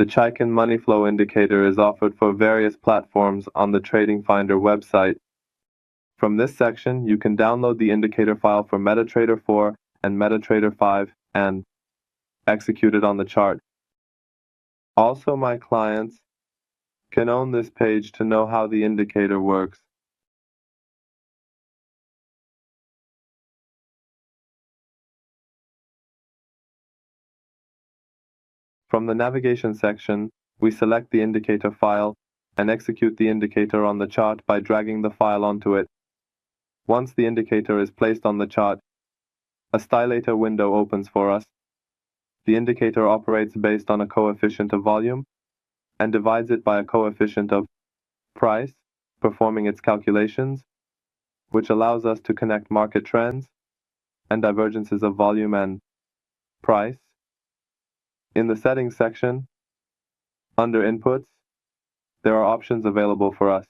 The Chaikin Money Flow indicator is offered for various platforms on the TradingFinder website. From this section, you can download the indicator file for MetaTrader 4 and MetaTrader 5 and execute it on the chart. Also, my clients can own this page to know how the indicator works. From the navigation section, we select the indicator file and execute the indicator on the chart by dragging the file onto it. Once the indicator is placed on the chart, a oscillator window opens for us. The indicator operates based on a coefficient of volume and divides it by a coefficient of price, performing its calculations, which allows us to connect market trends and divergences of volume and price. In the settings section, under inputs, there are options available for us.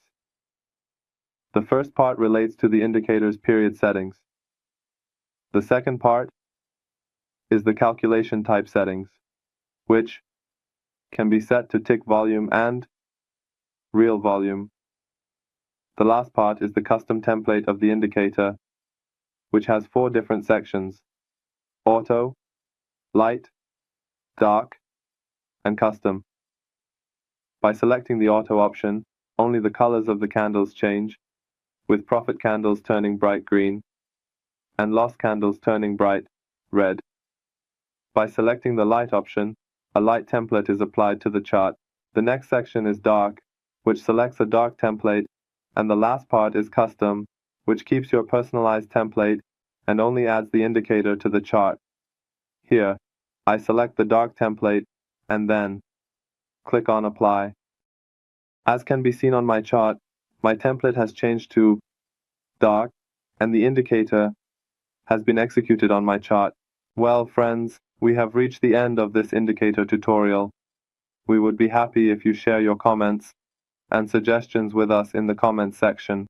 The first part relates to the indicator's period settings. The second part is the calculation type settings, which can be set to tick volume and real volume. The last part is the custom template of the indicator, which has 4 different sections: auto, light, dark, and custom. By selecting the auto option, only the colors of the candles change, with profit candles turning bright green and loss candles turning bright red. By selecting the light option, a light template is applied to the chart. The next section is dark, which selects a dark template, and the last part is custom, which keeps your personalized template and only adds the indicator to the chart. Here, I select the dark template and then click on Apply. As can be seen on my chart, my template has changed to dark, and the indicator has been executed on my chart. Well, friends, we have reached the end of this indicator tutorial. We would be happy if you share your comments and suggestions with us in the comments section.